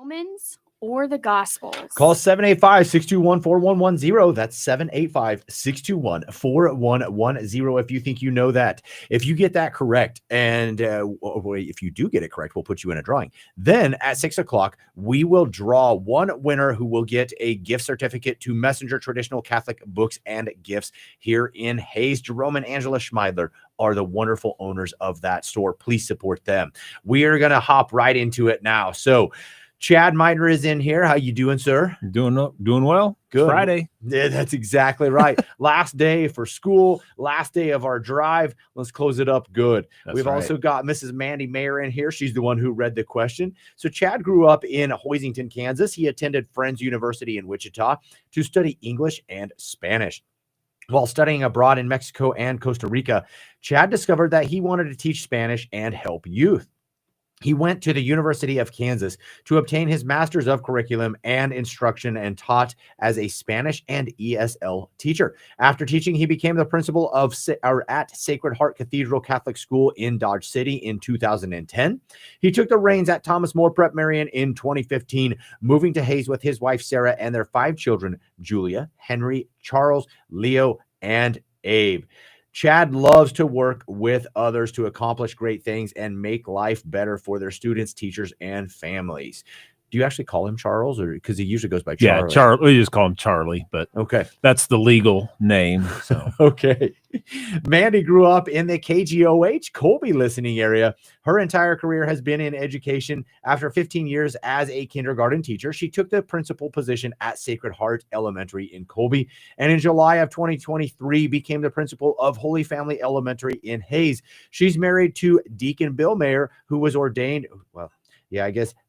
Romans or the Gospels? Call 785-621-4110. That's 785-621-4110 if you think you know that. If you get that correct, and if you do get it correct, we'll put you in a drawing. Then at 6 o'clock, we will draw one winner who will get a gift certificate to Messenger Traditional Catholic Books and Gifts here in Hayes. Jerome and Angela Schmeidler are the wonderful owners of that store. Please support them. We are going to hop right into it now. So Chad Meitner is in here. How you doing, sir? Doing well. Good. Friday. Yeah, that's exactly right. Last day for school, last day of our drive. Let's close it up good. We've also got Mrs. Mandy Mayer in here. She's the one who read the question. So Chad grew up in Hoisington, Kansas. He attended Friends University in Wichita to study English and Spanish. While studying abroad in Mexico and Costa Rica, Chad discovered that he wanted to teach Spanish and help youth. He went to the University of Kansas to obtain his Master's of Curriculum and Instruction and taught as a Spanish and ESL teacher. After teaching, he became the principal at Sacred Heart Cathedral Catholic School in Dodge City in 2010. He took the reins at Thomas More Prep Marian in 2015, moving to Hayes with his wife, Sarah, and their 5 children, Julia, Henry, Charles, Leo, and Abe. Chad loves to work with others to accomplish great things and make life better for their students, teachers, and families. Do you actually call him Charles, or because he usually goes by Charlie? Yeah, Charlie. We just call him Charlie, but okay, that's the legal name. So okay. Mandy grew up in the KGOH Colby listening area. Her entire career has been in education. After 15 years as a kindergarten teacher, she took the principal position at Sacred Heart Elementary in Colby, and in July of 2023 became the principal of Holy Family Elementary in Hayes. She's married to Deacon Bill Mayer, who was ordained,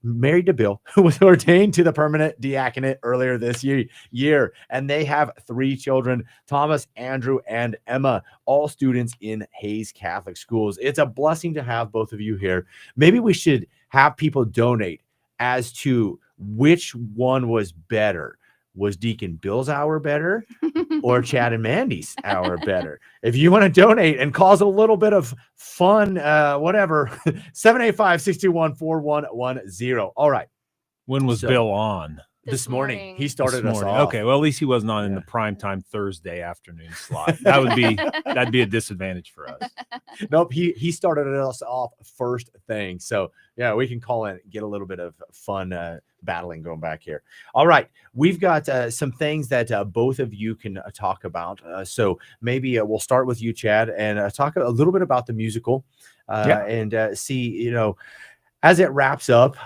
married to Bill, who was ordained to the permanent diaconate earlier this year. And they have 3 children, Thomas, Andrew, and Emma, all students in Hayes Catholic Schools. It's a blessing to have both of you here. Maybe we should have people donate as to which one was better. Was Deacon Bill's hour better or Chad and Mandy's hour better? If you want to donate and cause a little bit of fun, 785-621-4110. All right. When was Bill on? This morning. He started us off. Okay, well, at least he wasn't on in the primetime Thursday afternoon slot. That'd be a disadvantage for us. Nope, he started us off first thing. So yeah, we can call it, get a little bit of fun battling going back here. All right, we've got some things that both of you can talk about. So maybe we'll start with you, Chad, and talk a little bit about the musical and see, as it wraps up.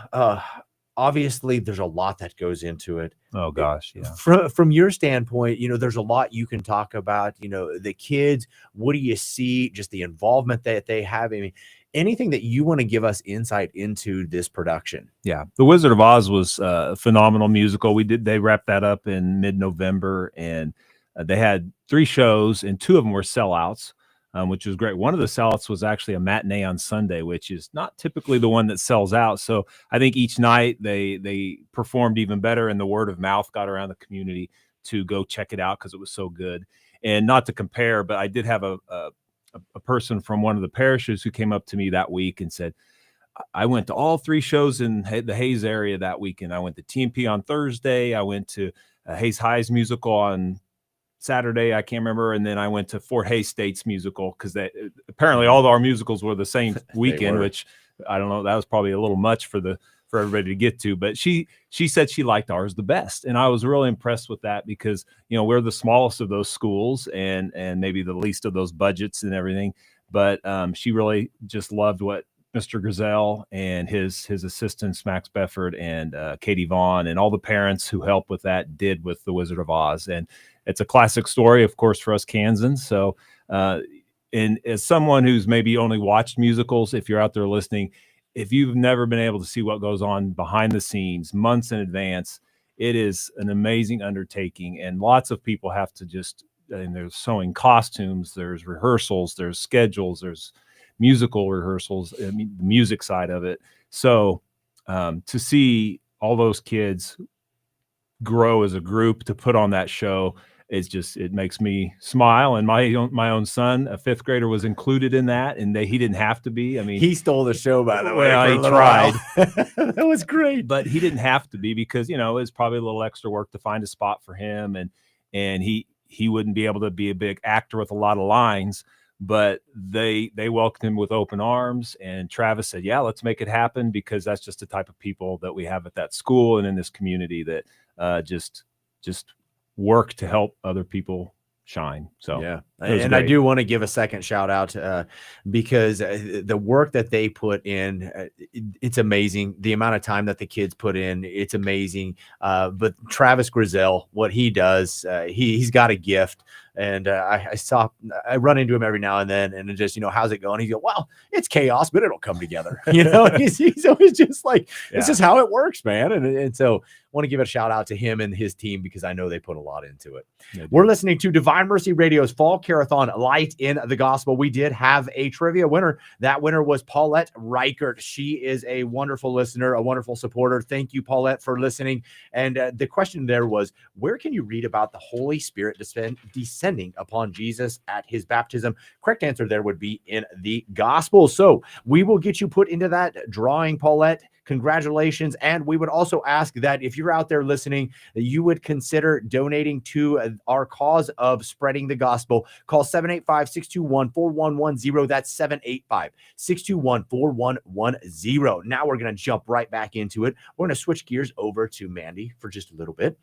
Obviously, there's a lot that goes into it. Oh, gosh, yeah. From your standpoint, there's a lot you can talk about, the kids. What do you see? Just the involvement that they have. I mean, anything that you want to give us insight into this production. Yeah, The Wizard of Oz was a phenomenal musical. They wrapped that up in mid-November, and they had 3 shows, and 2 of them were sellouts. Which was great. One of the sellouts was actually a matinee on Sunday, which is not typically the one that sells out. So I think each night they performed even better, and the word of mouth got around the community to go check it out because it was so good. And not to compare, but I did have a person from one of the parishes who came up to me that week and said, I went to all 3 shows in the Hayes area that weekend. I went to TMP on Thursday. I went to Hayes High's musical on Saturday, I can't remember, and then I went to Fort Hays State's musical because apparently all of our musicals were the same weekend, which I don't know, that was probably a little much for everybody to get to. But she said she liked ours the best, and I was really impressed with that because we're the smallest of those schools and maybe the least of those budgets and everything. But she really just loved what Mr. Griselle and his assistants, Max Befford and Katie Vaughn, and all the parents who helped with that did with The Wizard of Oz. And it's a classic story, of course, for us Kansans. So, and as someone who's maybe only watched musicals, if you're out there listening, if you've never been able to see what goes on behind the scenes months in advance, it is an amazing undertaking. And lots of people have to and there's sewing costumes, there's rehearsals, there's schedules, there's musical rehearsals, I mean, the music side of it. So to see all those kids grow as a group to put on that show, it makes me smile. And my own son, a fifth grader, was included in that, and he didn't have to be. I mean, he stole the show, by the way. Well, For he a little tried. while. That was great, but he didn't have to be, because it's probably a little extra work to find a spot for him, and he wouldn't be able to be a big actor with a lot of lines. But they welcomed him with open arms, and Travis said, "Yeah, let's make it happen," because that's just the type of people that we have at that school and in this community that just work to help other people shine. So yeah, and I do want to give a second shout out because the work that they put in, it's amazing. The amount of time that the kids put in, it's amazing. But Travis Grizel, what he does, he's got a gift. And I run into him every now and then, and just, how's it going? He goes, well, it's chaos, but it'll come together. He's always just like, it's just how it works, man. And so I want to give a shout out to him and his team, because I know they put a lot into it. Yeah, we're listening to Divine Mercy Radio's Fall Carathon, Light in the Gospel. We did have a trivia winner. That winner was Paulette Reichert. She is a wonderful listener, a wonderful supporter. Thank you, Paulette, for listening. And the question there was, where can you read about the Holy Spirit descending upon Jesus at his baptism? Correct answer there would be in the Gospel. So we will get you put into that drawing, Paulette. Congratulations. And we would also ask that if you're out there listening, that you would consider donating to our cause of spreading the gospel. Call 785-621-4110. That's 785-621-4110. Now we're going to jump right back into it. We're going to switch gears over to Mandy for just a little bit,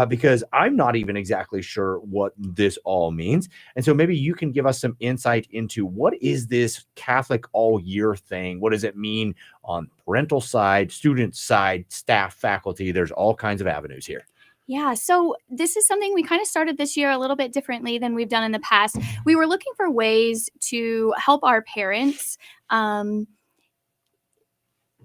because I'm not even exactly sure what this all means. And so maybe you can give us some insight into, what is this Catholic all year thing? What does it mean on parental side, student side, staff, faculty? There's all kinds of avenues here. Yeah, so this is something we kind of started this year a little bit differently than we've done in the past. We were looking for ways to help our parents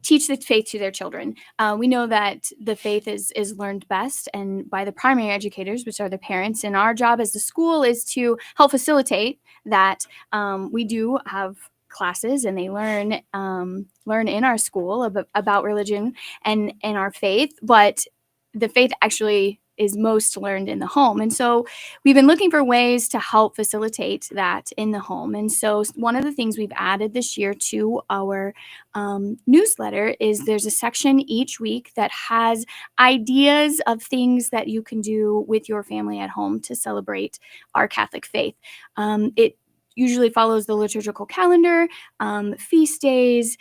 teach the faith to their children. We know that the faith is learned best and by the primary educators, which are the parents. And our job as the school is to help facilitate that. We do have classes, and they learn in our school about religion and our faith, but the faith actually is most learned in the home. And so we've been looking for ways to help facilitate that in the home. And so one of the things we've added this year to our newsletter is there's a section each week that has ideas of things that you can do with your family at home to celebrate our Catholic faith. It usually follows the liturgical calendar, feast days.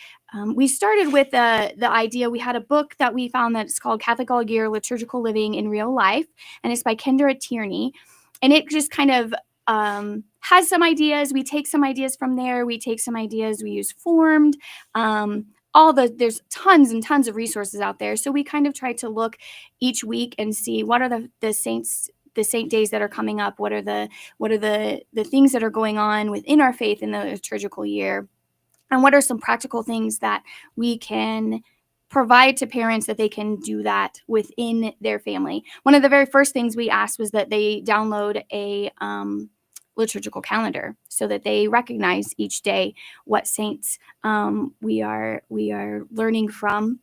We started with the idea. We had a book that we found that's called Catholic All Year, Liturgical Living in Real Life, and it's by Kendra Tierney. And it just kind of has some ideas. We take some ideas from there. We take some ideas. We use Formed. There's tons and tons of resources out there. So we kind of try to look each week and see what are the saint days that are coming up. What are the things that are going on within our faith in the liturgical year? And what are some practical things that we can provide to parents that they can do that within their family? One of the very first things we asked was that they download a liturgical calendar so that they recognize each day what saints we are learning from.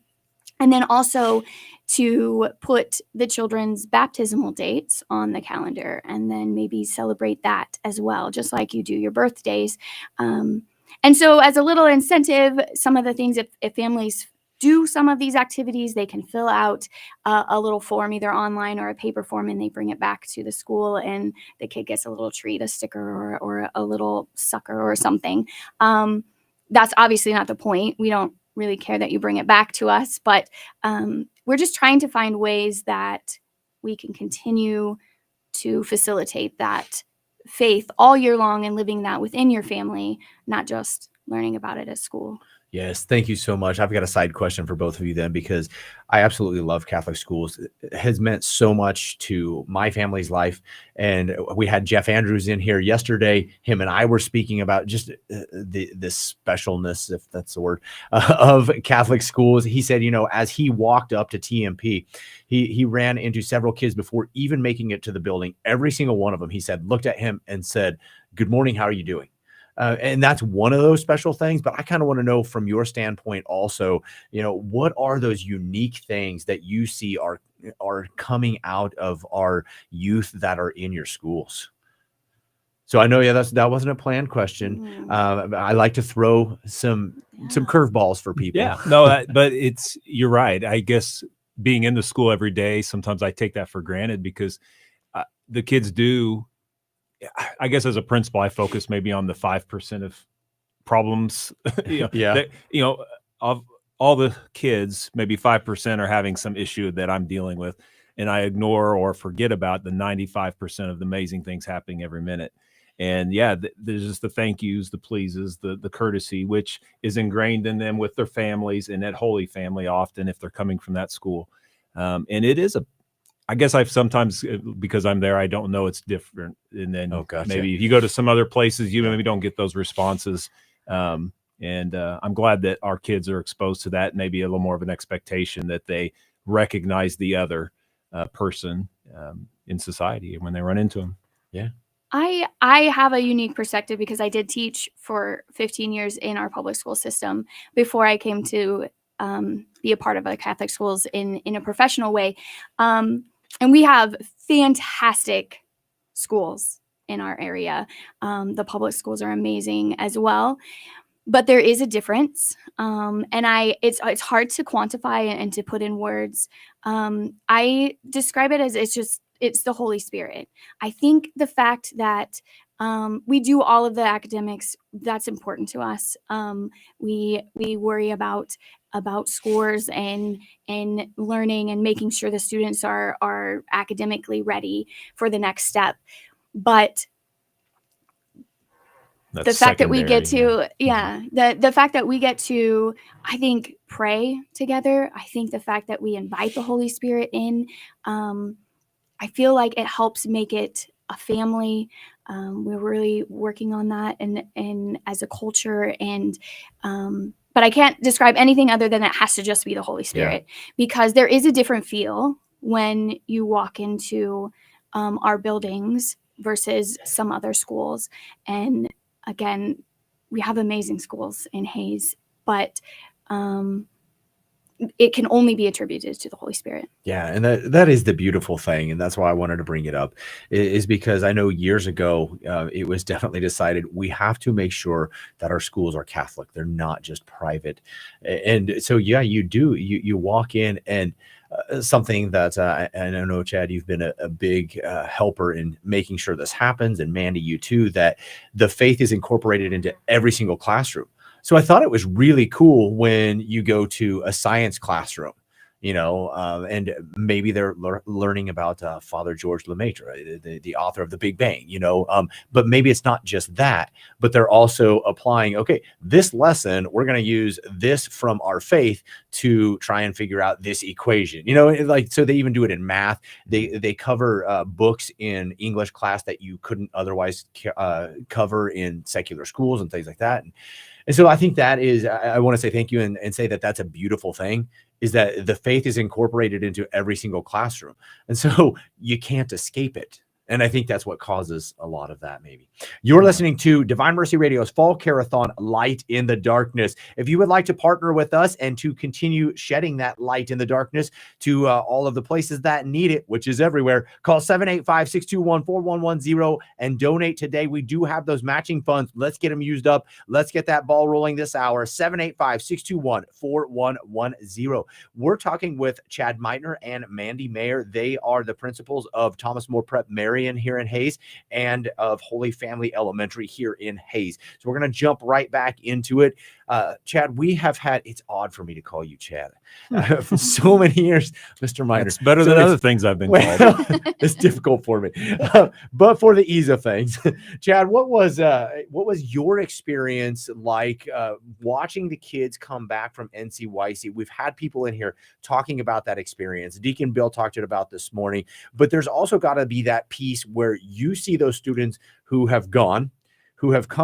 And then also to put the children's baptismal dates on the calendar, and then maybe celebrate that as well, just like you do your birthdays. And so as a little incentive, some of the things, if families do some of these activities, they can fill out a little form, either online or a paper form, and they bring it back to the school, and the kid gets a little treat, a sticker or a little sucker or something. That's obviously not the point. We don't really care that you bring it back to us, but we're just trying to find ways that we can continue to facilitate that faith all year long and living that within your family, not just learning about it at school. Yes, thank you so much. I've got a side question for both of you then, because I absolutely love Catholic schools. It has meant so much to my family's life. And we had Jeff Andrews in here yesterday. Him and I were speaking about just the specialness, if that's the word, of Catholic schools. He said, as he walked up to TMP, he ran into several kids before even making it to the building. Every single one of them, he said, looked at him and said, "Good morning, how are you doing?" And that's one of those special things. But I kind of want to know from your standpoint also, what are those unique things that you see our are coming out of our youth that are in your schools? So I know, yeah, that wasn't a planned question. I like to throw some curveballs for people. Yeah, no, but you're right. I guess being in the school every day, sometimes I take that for granted because the kids do. I guess as a principal, I focus maybe on the 5% of problems. That, of all the kids, maybe 5% are having some issue that I'm dealing with, and I ignore or forget about the 95% of the amazing things happening every minute. And yeah, there's just the thank yous, the pleases, the courtesy, which is ingrained in them with their families and that Holy Family often if they're coming from that school. And it is I guess I've sometimes, because I'm there, I don't know it's different. And then maybe if you go to some other places, you maybe don't get those responses. And I'm glad that our kids are exposed to that, maybe a little more of an expectation that they recognize the other person in society when they run into them. Yeah. I have a unique perspective because I did teach for 15 years in our public school system before I came to be a part of a Catholic schools in a professional way. And we have fantastic schools in our area. The public schools are amazing as well. But there is a difference, and it's hard to quantify and to put in words. I describe it as it's the Holy Spirit. I think the fact that we do all of the academics, that's important to us. We worry about scores and learning and making sure the students are academically ready for the next step, but the fact that we get to, the fact that we get to, I think, pray together. I think the fact that we invite the Holy Spirit in, I feel like it helps make it a family. We're really working on that and as a culture but I can't describe anything other than it has to just be the Holy Spirit because there is a different feel when you walk into our buildings versus some other schools. And again, we have amazing schools in Hayes, but it can only be attributed to the Holy Spirit. Yeah, and that is the beautiful thing, and that's why I wanted to bring it up, is because I know years ago it was definitely decided we have to make sure that our schools are Catholic; they're not just private. And so, yeah, you walk in and something that and I know, Chad, you've been a big helper in making sure this happens, and Mandy, you too, that the faith is incorporated into every single classroom. So I thought it was really cool when you go to a science classroom, and maybe they're learning about Father George Lemaitre, the author of the Big Bang, but maybe it's not just that, but they're also applying, okay, this lesson, we're going to use this from our faith to try and figure out this equation, so they even do it in math. They cover books in English class that you couldn't otherwise cover in secular schools and things like that. And so I think that is, I want to say thank you and say that that's a beautiful thing, is that the faith is incorporated into every single classroom. And so you can't escape it. And I think that's what causes a lot of that, maybe. You're listening to Divine Mercy Radio's Fall Carathon, Light in the Darkness. If you would like to partner with us and to continue shedding that light in the darkness to all of the places that need it, which is everywhere, call 785-621-4110 and donate today. We do have those matching funds. Let's get them used up. Let's get that ball rolling this hour. 785-621-4110. We're talking with Chad Meitner and Mandy Mayer. They are the principals of Thomas More Prep Marion here in Hayes and of Holy Family Elementary here in Hayes. So we're going to jump right back into it. Chad, we have had, it's odd for me to call you Chad for so many years, Mr. Meitner. It's better than other things I've been called. It's difficult for me, but for the ease of things, Chad, what was your experience like watching the kids come back from NCYC? We've had people in here talking about that experience. Deacon Bill talked about this morning, but there's also got to be that piece where you see those students who have come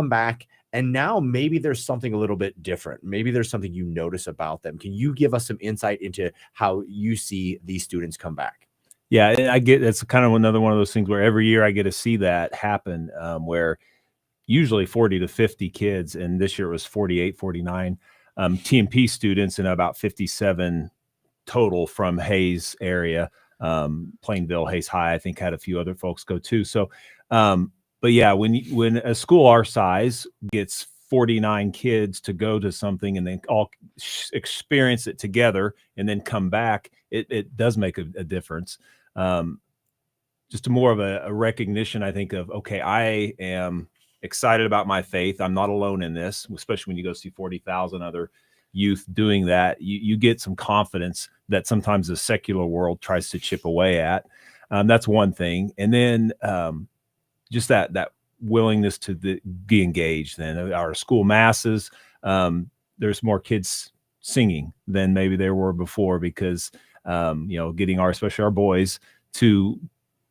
back, and now maybe there's something a little bit different. Maybe there's something you notice about them. Can you give us some insight into how you see these students come back? Yeah, I get, it's kind of another one of those things where every year I get to see that happen, where usually 40 to 50 kids, and this year it was 48, 49 TMP students and about 57 total from Hayes area Plainville, Hayes High, I think, had a few other folks go too. So, but yeah, when a school our size gets 49 kids to go to something and then all experience it together and then come back, it does make a difference. Just more of a recognition, I think, of, okay, I am excited about my faith. I'm not alone in this, especially when you go see 40,000 other youth doing that. You get some confidence that sometimes the secular world tries to chip away at. That's one thing. And then just that willingness to be engaged. Then our school masses, there's more kids singing than maybe there were before, because getting especially our boys to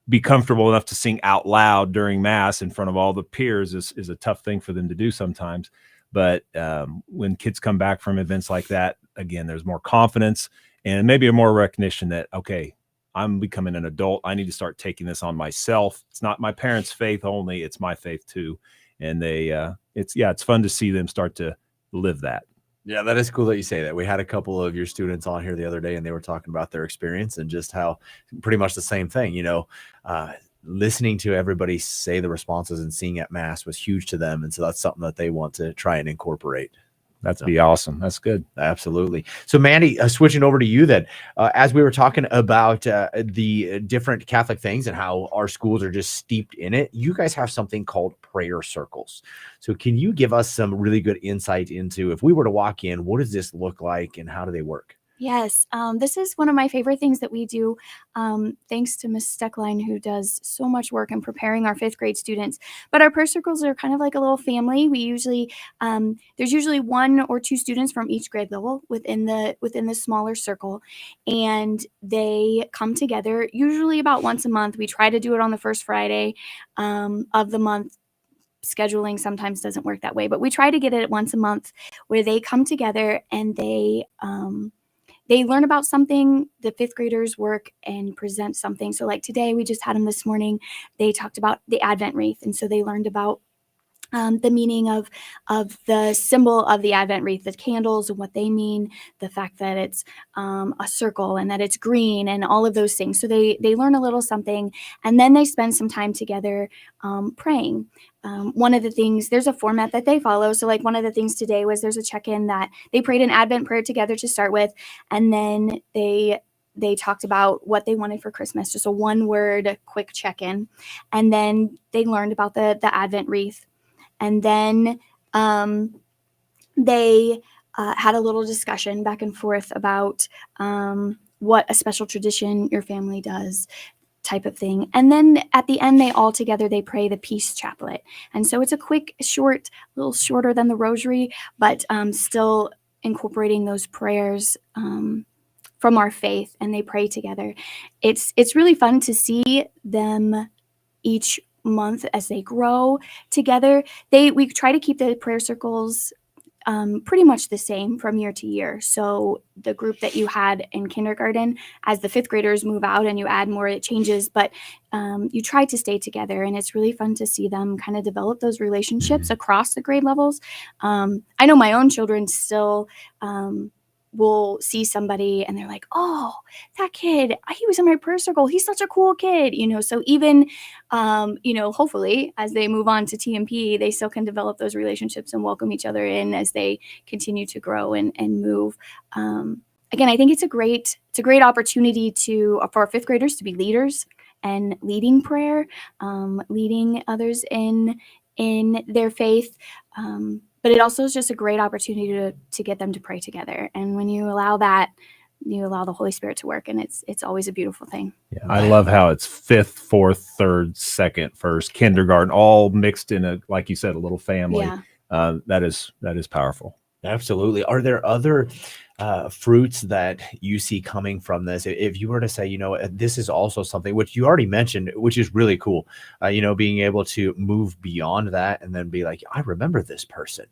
be comfortable enough to sing out loud during mass in front of all the peers is a tough thing for them to do sometimes. But when kids come back from events like that, again, there's more confidence and maybe a more recognition that, okay, I'm becoming an adult. I need to start taking this on myself. It's not my parents' faith only, it's my faith too. And it's fun to see them start to live that. Yeah, that is cool that you say that. We had a couple of your students on here the other day, and they were talking about their experience and just how pretty much the same thing, listening to everybody say the responses and seeing at mass was huge to them. And so that's something that they want to try and incorporate. That'd be awesome. That's good. Absolutely. So Mandy, switching over to you then, as we were talking about the different Catholic things and how our schools are just steeped in it, you guys have something called prayer circles. So can you give us some really good insight into, if we were to walk in, what does this look like and how do they work? Yes, this is one of my favorite things that we do, thanks to Miss Steckline, who does so much work in preparing our 5th grade students. But our prayer circles are kind of like a little family. We usually, there's usually 1 or 2 students from each grade level within the smaller circle, and they come together usually about once a month. We try to do it on the first Friday of the month. Scheduling sometimes doesn't work that way, but we try to get it once a month where they come together and they learn about something, the 5th graders work and present something. So like today, we just had them this morning. They talked about the Advent wreath. And so they learned about the meaning of the symbol of the Advent wreath, the candles and what they mean, the fact that it's a circle and that it's green and all of those things. So they learn a little something, and then they spend some time together praying. One of the things, there's a format that they follow. So like one of the things today was there's a check-in that they prayed an Advent prayer together to start with, and then they talked about what they wanted for Christmas, just a 1-word quick check-in. And then they learned about the Advent wreath. And then they had a little discussion back and forth about what a special tradition your family does, type of thing. And then at the end, they pray the Peace Chaplet. And so it's a quick, short, a little shorter than the Rosary, but still incorporating those prayers from our faith, and they pray together. It's really fun to see them each month as they grow together. We try to keep the prayer circles pretty much the same from year to year. So the group that you had in kindergarten, as the 5th graders move out and you add more, it changes, but you try to stay together, and it's really fun to see them kind of develop those relationships across the grade levels. I know my own children still will see somebody and they're like, oh, that kid, he was in my prayer circle. He's such a cool kid, so even, hopefully as they move on to TMP, they still can develop those relationships and welcome each other in as they continue to grow and move. Again, I think it's a great opportunity for our 5th graders to be leaders and leading prayer, leading others in their faith. But it also is just a great opportunity to get them to pray together. And when you allow that, you allow the Holy Spirit to work, and it's always a beautiful thing. Yeah, I love how it's 5th, 4th, 3rd, 2nd, 1st, kindergarten, all mixed in like you said, a little family. Yeah. That is powerful. Absolutely. Are there other fruits that you see coming from this? If you were to say, this is also something which you already mentioned, which is really cool, being able to move beyond that and then be like, I remember this person,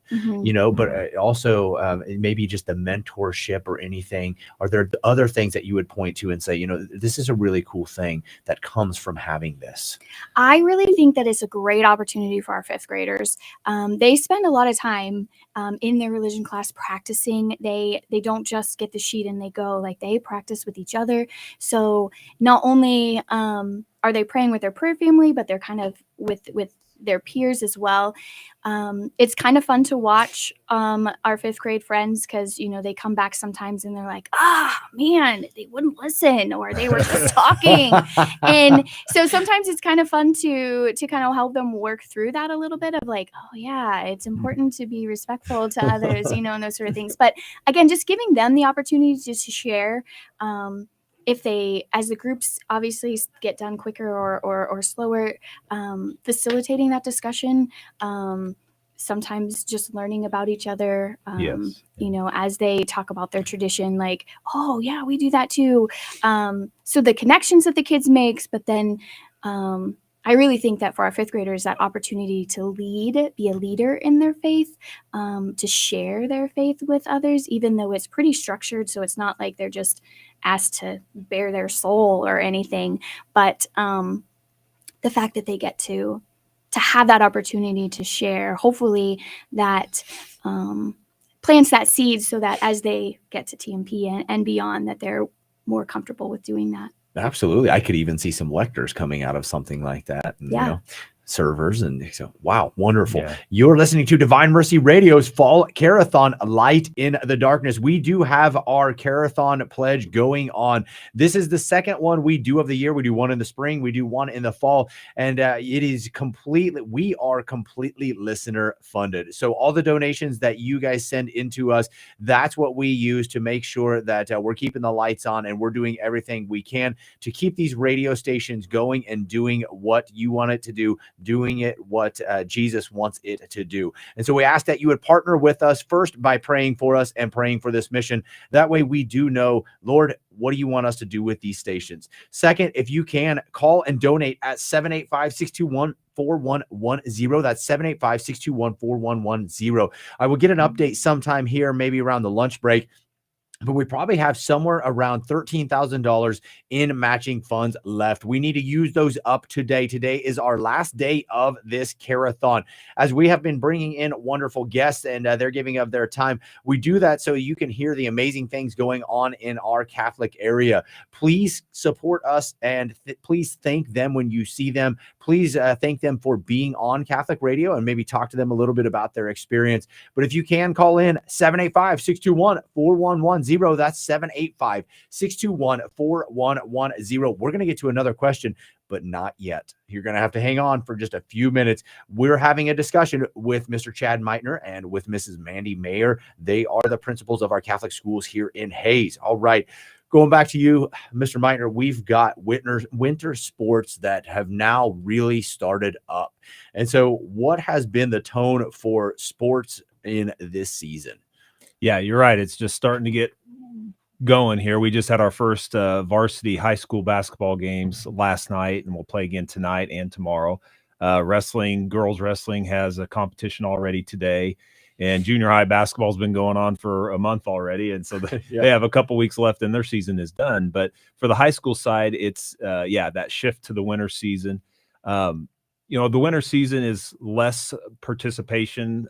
but also maybe just the mentorship or anything. Are there other things that you would point to and say, this is a really cool thing that comes from having this? I really think that it's a great opportunity for our 5th graders. They spend a lot of time in their religion class practicing. They don't don't just get the sheet and they go. Like, they practice with each other. So not only are they praying with their prayer family, but they're kind of with their peers as well. It's kind of fun to watch our fifth grade friends, because, you know, they come back sometimes and they're like, man, they wouldn't listen, or they were just talking. And so sometimes it's kind of fun to kind of help them work through that a little bit of like, oh yeah, it's important to be respectful to others, you know, and those sort of things. But again, just giving them the opportunity just to share. If they, as the groups obviously get done quicker or slower, facilitating that discussion, sometimes just learning about each other, Yes. you know, as they talk about their tradition, like, oh yeah, we do that too. So the connections that the kids makes, but then I really think that for our fifth graders, that opportunity to lead, be a leader in their faith, to share their faith with others, even though it's pretty structured. So it's not like they're just asked to bare their soul or anything, but the fact that they get to have that opportunity to share, hopefully that plants that seed so that as they get to TMP and beyond, that they're more comfortable with doing that. Absolutely. I could even see some lectors coming out of something like that. And, Yeah. you know, servers. And so, wow, wonderful. Yeah. You're listening to Divine Mercy Radio's Fall Carathon, Light in the Darkness. We do have our Carathon pledge going on. This is the second one we do of the year. We do one in the spring, we do one in the fall, and it is we are completely listener funded. So all the donations that you guys send into us, that's what we use to make sure that we're keeping the lights on, and we're doing everything we can to keep these radio stations going and doing what you want it to do, doing it what Jesus wants it to do. And so we ask that you would partner with us first by praying for us and praying for this mission. That way we do know, Lord, what do you want us to do with these stations? Second, if you can, call and donate at 785-621-4110. That's 785-621-4110. I will get an update sometime here, maybe around the lunch break, but we probably have somewhere around $13,000 in matching funds left. We need to use those up today. Today is our last day of this Carathon. As we have been bringing in wonderful guests and they're giving of their time, we do that so you can hear the amazing things going on in our Catholic area. Please support us and please thank them when you see them. Please thank them for being on Catholic radio and maybe talk to them a little bit about their experience. But if you can, call in 785-621-4110. That's 785-621-4110. We're going to get to another question, but not yet. You're going to have to hang on for just a few minutes. We're having a discussion with Mr. Chad Meitner and with Mrs. Mandy Mayer. They are the principals of our Catholic schools here in Hayes. All right. Going back to you, Mr. Meitner, we've got winter sports that have now really started up. And so what has been the tone for sports in this season? Yeah, you're right. It's just starting to get going here. We just had our first varsity high school basketball games last night, and we'll play again tonight and tomorrow. Girls wrestling has a competition already today, and junior high basketball has been going on for a month already. And so they have a couple weeks left and their season is done. But for the high school side, it's that shift to the winter season. The winter season is less participation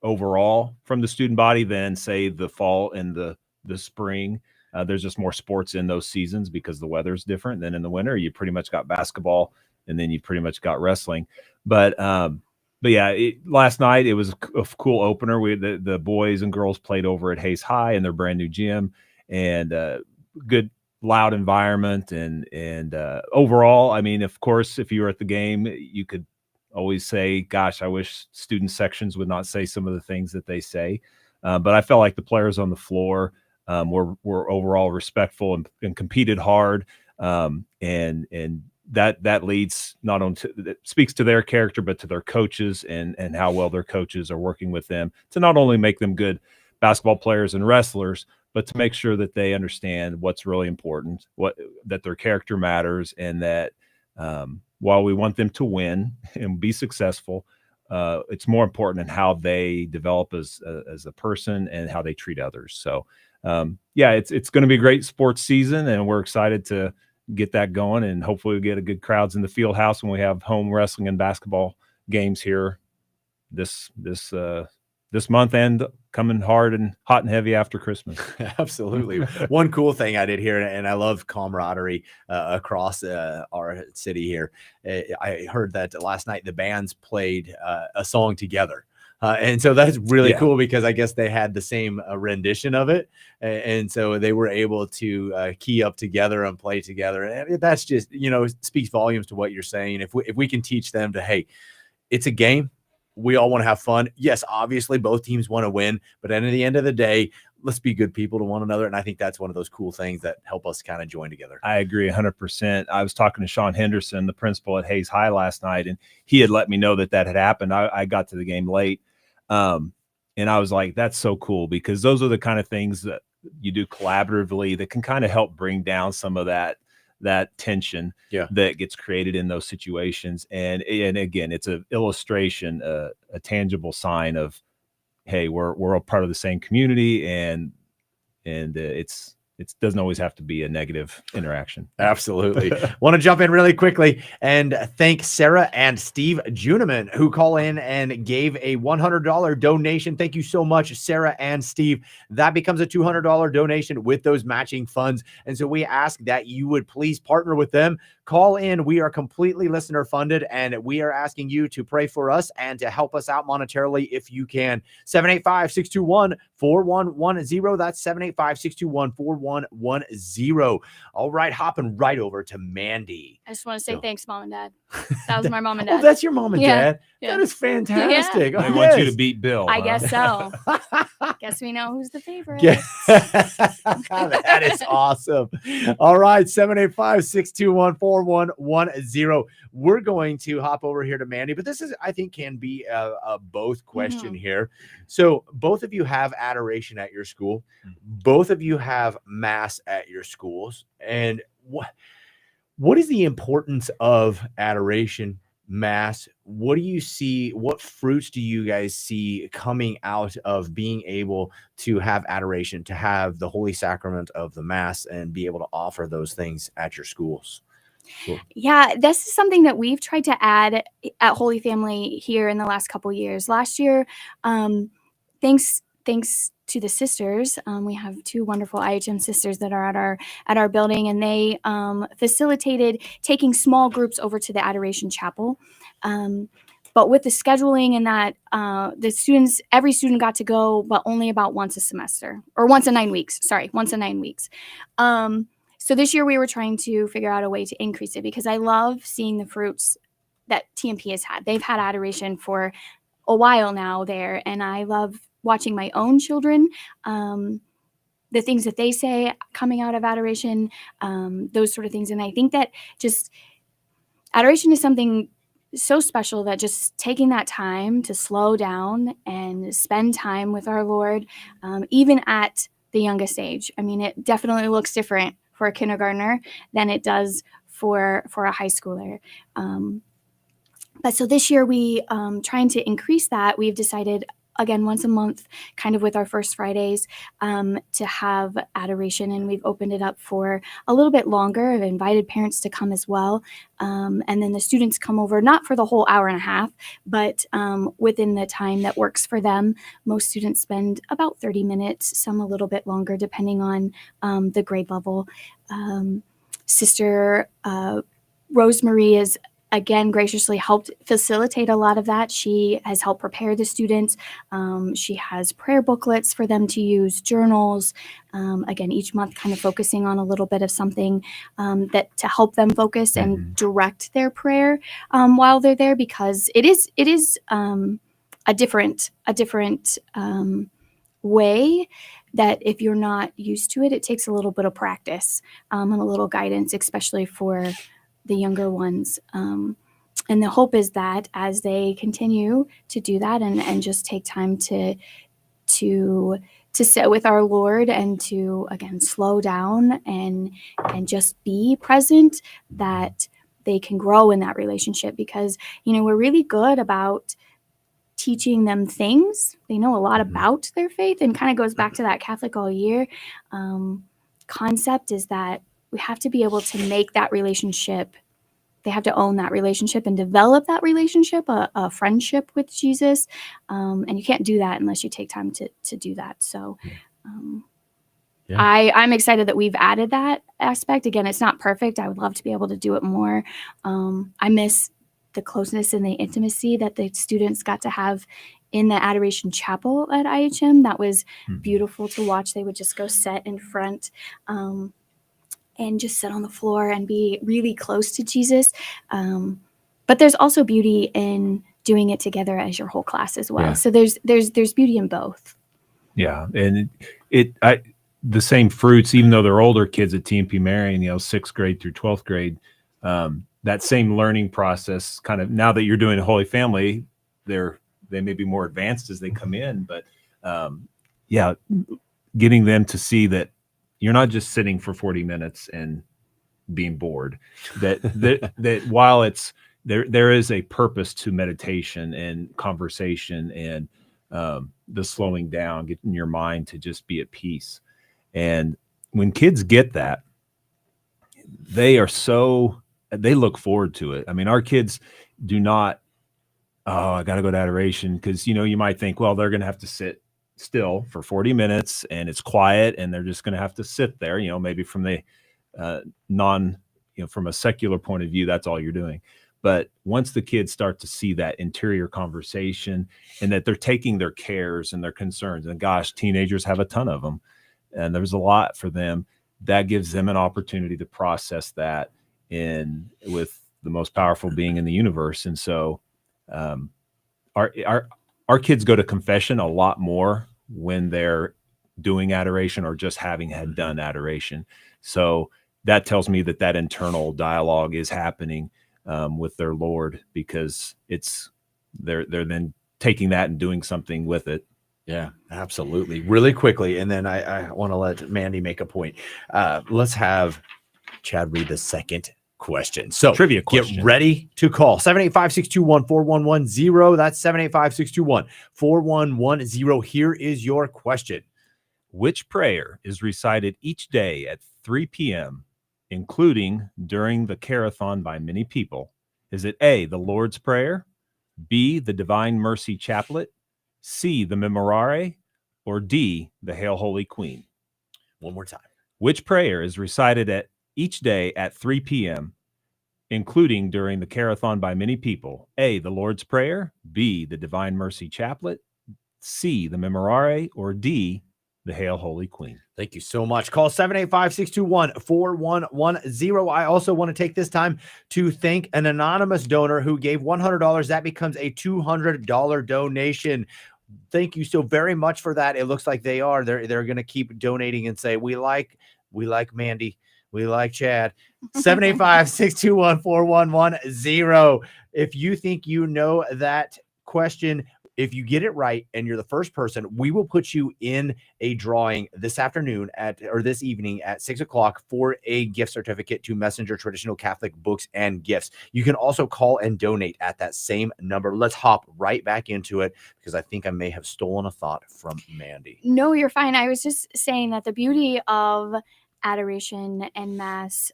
overall from the student body than, say, the fall and the spring. There's just more sports in those seasons because the weather's different. Than in the winter, you pretty much got basketball and then you pretty much got wrestling. But yeah, last night it was a cool opener. The boys and girls played over at Hayes High in their brand new gym, and good loud environment. And overall, I mean, of course, if you were at the game, you could always say, gosh, I wish student sections would not say some of the things that they say. But I felt like the players on the floor were overall respectful and competed hard. And that leads not only that speaks to their character, but to their coaches and how well their coaches are working with them to not only make them good basketball players and wrestlers, but to make sure that they understand what's really important, that their character matters, and that while we want them to win and be successful, it's more important in how they develop as a person and how they treat others. So, it's going to be a great sports season, and we're excited to get that going, and hopefully we get a good crowds in the field house when we have home wrestling and basketball games here this this month and coming hot and heavy after Christmas. Absolutely. One cool thing I did here, and I love camaraderie across our city here. I heard that last night the bands played a song together. And so that's really cool because I guess they had the same rendition of it. And so they were able to key up together and play together. And that's just, speaks volumes to what you're saying. If we can teach them to, hey, it's a game. We all want to have fun. Yes, obviously both teams want to win, but at the end of the day, let's be good people to one another. And I think that's one of those cool things that help us kind of join together. I agree 100%. I was talking to Sean Henderson, the principal at Hayes High last night, and he had let me know that had happened. I got to the game late. And I was like, that's so cool, because those are the kind of things that you do collaboratively that can kind of help bring down some of that tension that gets created in those situations. And again, it's an illustration, a tangible sign of, hey, we're a part of the same community, and it doesn't always have to be a negative interaction. Absolutely. Want to jump in really quickly and thank Sarah and Steve Juneman, who call in and gave a $100 donation. Thank you so much, Sarah and Steve. That becomes a $200 donation with those matching funds. And so we ask that you would please partner with them. Call in. We are completely listener funded, and we are asking you to pray for us and to help us out monetarily if you can. 785-621-4110. That's 785-621-4110. All right, hopping right over to Mandy. I just want to say thanks, Mom and Dad. That was my mom and dad. Oh, that's your mom and dad. That is fantastic. Yeah. I want you to beat Bill. I guess so. Guess we know who's the favorite. That is awesome. All right, 785-621-4110. We're going to hop over here to Mandy, but this is, I think, can be a both question here. So both of you have adoration at your school. Both of you have mass at your schools. And what is the importance of adoration, mass? What do you see? What fruits do you guys see coming out of being able to have adoration, to have the holy sacrament of the mass, and be able to offer those things at your schools? Cool. Yeah, this is something that we've tried to add at Holy Family here in the last couple years. Last year, thanks to the sisters, we have two wonderful IHM sisters that are at our building, and they facilitated taking small groups over to the Adoration Chapel. But with the scheduling and that, every student got to go, but only about once a semester, or once in 9 weeks. Once in 9 weeks. So this year we were trying to figure out a way to increase it, because I love seeing the fruits that TMP has had. They've had adoration for a while now there, and I love watching my own children, the things that they say coming out of adoration, those sort of things. And I think that just adoration is something so special, that just taking that time to slow down and spend time with our Lord, even at the youngest age. I mean, it definitely looks different for a kindergartner than it does for a high schooler. But so this year we trying to increase that. We've decided, again, once a month, kind of with our first Fridays, to have adoration, and we've opened it up for a little bit longer. I've invited parents to come as well, and then the students come over, not for the whole hour and a half, but within the time that works for them. Most students spend about 30 minutes, some a little bit longer, depending on the grade level. Sister Rosemarie is, again, graciously helped facilitate a lot of that. She has helped prepare the students. She has prayer booklets for them to use, journals. Again, each month kind of focusing on a little bit of something that to help them focus and direct their prayer while they're there, because it is a different way that if you're not used to it, it takes a little bit of practice and a little guidance, especially for the younger ones. And the hope is that as they continue to do that and just take time to sit with our Lord and to, again, slow down and just be present, that they can grow in that relationship. Because, we're really good about teaching them things. They know a lot about their faith, and kind of goes back to that Catholic all year concept, is that we have to be able to make that relationship they have to own that relationship and develop that relationship, a friendship with Jesus. And you can't do that unless you take time to do that. So I'm excited that we've added that aspect. Again, it's not perfect. I would love to be able to do it more. I miss the closeness and the intimacy that the students got to have in the Adoration Chapel at IHM. That was beautiful to watch. They would just go sit in front and just sit on the floor and be really close to Jesus. But there's also beauty in doing it together as your whole class as well. So there's beauty in both. Yeah, and the same fruits, even though they're older kids at TMP Marion, 6th grade through 12th grade, that same learning process, kind of now that you're doing a Holy Family, they may be more advanced as they come in, but getting them to see that you're not just sitting for 40 minutes and being bored, that while it's there is a purpose to meditation and conversation and the slowing down, getting your mind to just be at peace. And when kids get that, they look forward to it. I mean, our kids do not, I got to go to adoration, because, you might think, well, they're going to have to sit still for 40 minutes and it's quiet and they're just going to have to sit there, maybe from the from a secular point of view, that's all you're doing. But once the kids start to see that interior conversation and that they're taking their cares and their concerns, and gosh, teenagers have a ton of them, and there's a lot for them, that gives them an opportunity to process that with the most powerful being in the universe. And so our kids go to confession a lot more when they're doing adoration or just having had done adoration. So that tells me that internal dialogue is happening with their Lord, because they're then taking that and doing something with it. Yeah, absolutely. Really quickly, and then I want to let Mandy make a point. Let's have Chad read the second question. So trivia question. Get ready to call 785-621-4110. That's 785-621-4110. Here is your question. Which prayer is recited each day at 3 p.m., including during the carathon by many people? Is it A, the Lord's Prayer, B, the Divine Mercy Chaplet, C, the Memorare, or D, the Hail Holy Queen? One more time. Which prayer is recited each day at 3 p.m., including during the carathon by many people? A, the Lord's Prayer, B, the Divine Mercy Chaplet, C, the Memorare, or D, the Hail Holy Queen? Thank you so much. Call 785-621-4110. I also want to take this time to thank an anonymous donor who gave $100. That becomes a $200 donation. Thank you so very much for that. It looks like they're going to keep donating and say, we like Mandy. We like Chad. 785-621-4110. If you think you know that question, if you get it right and you're the first person, we will put you in a drawing this afternoon this evening at 6:00 for a gift certificate to Messenger Traditional Catholic Books and Gifts. You can also call and donate at that same number. Let's hop right back into it, because I think I may have stolen a thought from Mandy. No, you're fine. I was just saying that the beauty of adoration and Mass,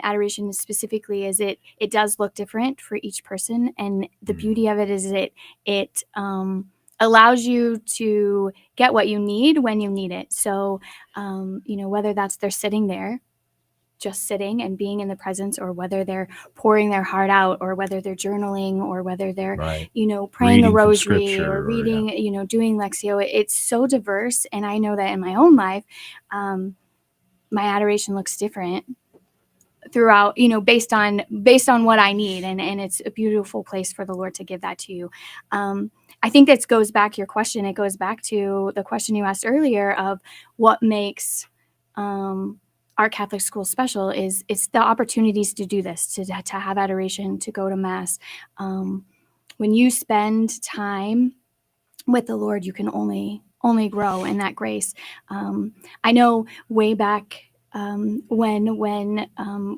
adoration specifically, is it does look different for each person, and the beauty of it is it allows you to get what you need when you need it. So whether that's they're sitting there just sitting and being in the presence, or whether they're pouring their heart out, or whether they're journaling, or whether they're praying reading a rosary, or reading, doing Lectio. It's so diverse, and I know that in my own life, my adoration looks different throughout, based on what I need, and it's a beautiful place for the Lord to give that to you. I think that goes back to your question. It goes back to the question you asked earlier of what makes our Catholic school special. It's the opportunities to do this, to have adoration, to go to Mass. When you spend time with the Lord, you can only grow in that grace. I know way back when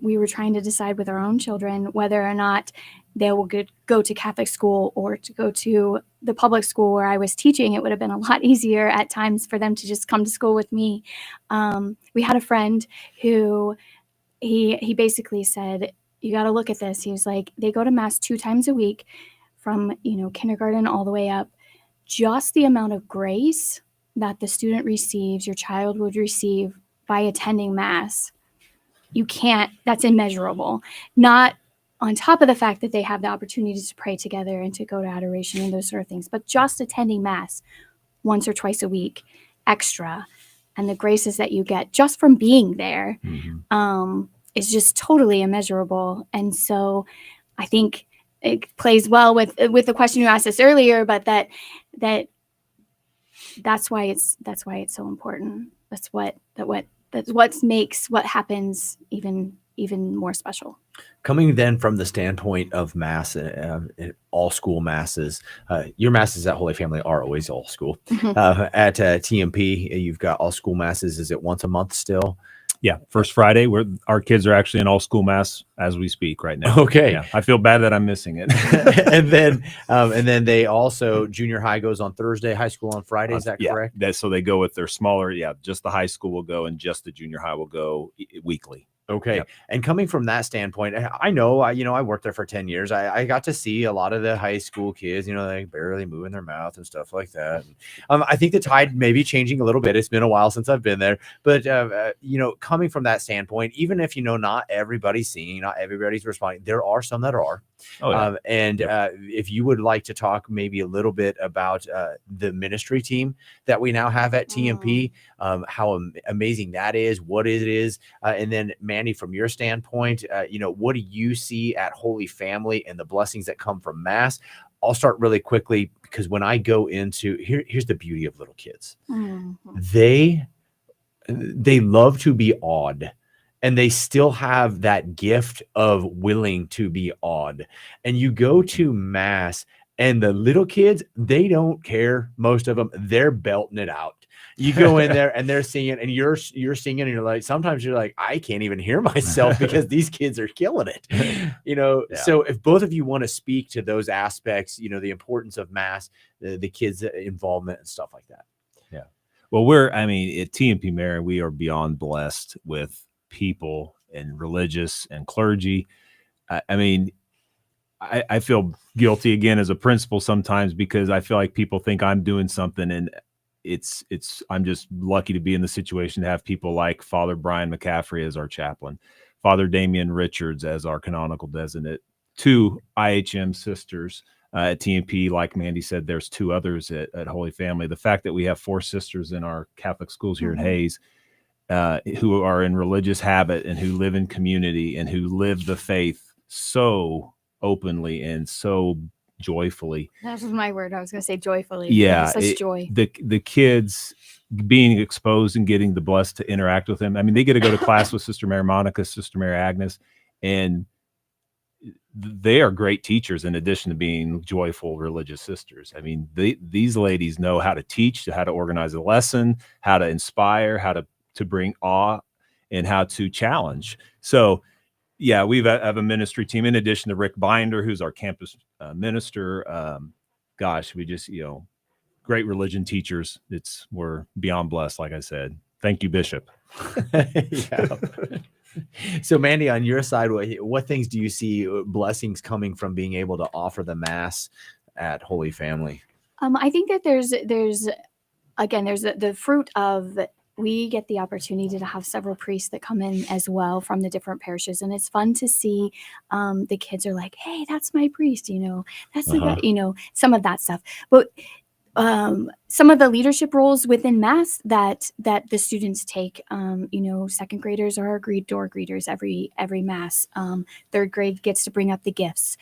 we were trying to decide with our own children whether or not they will go to Catholic school or to go to the public school where I was teaching, it would have been a lot easier at times for them to just come to school with me. We had a friend who he basically said, you got to look at this. He was like, they go to mass 2 times a week from, kindergarten all the way up. Just the amount of grace that the student receives, your child would receive by attending mass, that's immeasurable. Not on top of the fact that they have the opportunity to pray together and to go to adoration and those sort of things, but just attending mass once or twice a week extra, and the graces that you get just from being there, is just totally immeasurable. And so I think it plays well with the question you asked us earlier, but that's why it's so important. That's what makes what happens even more special. Coming then from the standpoint of mass, all school masses, your masses at Holy Family are always all school. At TMP, you've got all school masses. Is it once a month still? Yeah, first Friday, where our kids are actually in all school mass as we speak right now. Okay, yeah, I feel bad that I'm missing it. and then they also, junior high goes on Thursday, high school on Friday. Is that correct? So they go with their smaller. Yeah, just the high school will go, and just the junior high will go weekly. Okay. Yep. And coming from that standpoint, I know, I worked there for 10 years. I got to see a lot of the high school kids, they barely moving their mouth and stuff like that. And, I think the tide may be changing a little bit. It's been a while since I've been there, but, coming from that standpoint, even if, not everybody's singing, not everybody's responding, there are some that are. Oh, yeah. If you would like to talk maybe a little bit about the ministry team that we now have at TMP, how amazing that is, what it is, and then Mandy, from your standpoint, what do you see at Holy Family and the blessings that come from mass? I'll start really quickly, because when I go into here's the beauty of little kids. They love to be awed. And they still have that gift of willing to be awed. And you go to mass, and the little kids, they don't care. Most of them, they're belting it out. You go in there and they're singing, and you're singing, and you're like, sometimes you're like, I can't even hear myself because these kids are killing it. Yeah. So if both of you want to speak to those aspects, the importance of mass, the kids' involvement and stuff like that. Yeah. Well, at TMP Marion, we are beyond blessed with people and religious and clergy. I feel guilty again as a principal sometimes, because I feel like people think I'm doing something, and I'm just lucky to be in the situation to have people like Father Brian McCaffrey as our chaplain, Father Damian Richards as our canonical designate, 2 IHM sisters at TMP. Like Mandy said, there's 2 others at Holy Family. The fact that we have 4 sisters in our Catholic schools here in Hayes, who are in religious habit and who live in community and who live the faith so openly and so joyfully. That was my word. I was going to say joyfully. Yeah. Such joy. The kids being exposed and getting the blessed to interact with them. They get to go to class with Sister Mary Monica, Sister Mary Agnes, and they are great teachers in addition to being joyful religious sisters. These ladies know how to teach, how to organize a lesson, how to inspire, how to bring awe, and how to challenge. So yeah, we have a ministry team in addition to Rick Binder, who's our campus minister. We just, great religion teachers. We're beyond blessed. Like I said, thank you, Bishop. So Mandy, on your side, what things do you see blessings coming from being able to offer the mass at Holy Family? I think that there's the fruit of, we get the opportunity to have several priests that come in as well from the different parishes. And it's fun to see the kids are like, hey, that's my priest, that's the guy, some of that stuff. But some of the leadership roles within mass that the students take, second graders are door greeters every mass. Third grade gets to bring up the gifts.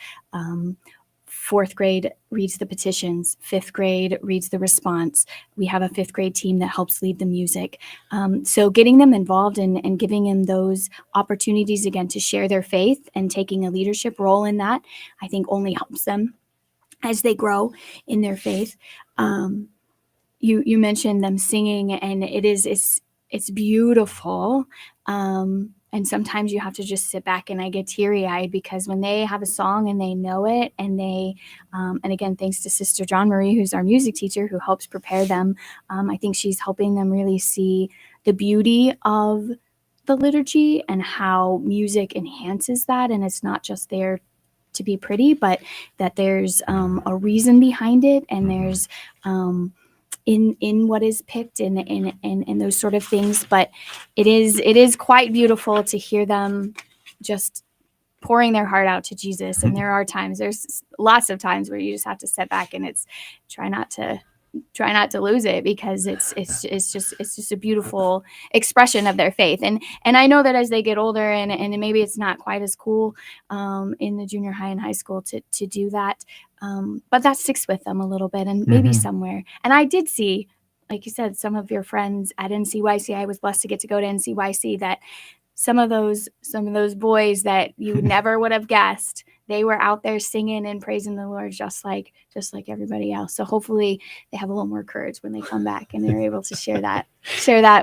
Fourth grade reads the petitions. Fifth grade reads the response. We have a fifth grade team that helps lead the music. So getting them involved and giving them those opportunities again to share their faith and taking a leadership role in that, I think only helps them as they grow in their faith. You mentioned them singing, and it's beautiful. And sometimes you have to just sit back, and I get teary-eyed because when they have a song and they know it, and and again, thanks to Sister John Marie, who's our music teacher, who helps prepare them. I think she's helping them really see the beauty of the liturgy and how music enhances that, and it's not just there to be pretty, but that there's a reason behind it, and there's in what is picked and those sort of things. But it is quite beautiful to hear them just pouring their heart out to Jesus. And there's lots of times where you just have to step back, and it's try not to lose it, because it's just a beautiful expression of their faith. And I know that as they get older, and maybe it's not quite as cool in the junior high and high school to do that, but that sticks with them a little bit, and maybe somewhere. And I did see, like you said, some of your friends at NCYC. I was blessed to get to go to NCYC. That some of those boys that you never would have guessed, they were out there singing and praising the Lord just like everybody else. So hopefully they have a little more courage when they come back, and they're able to share that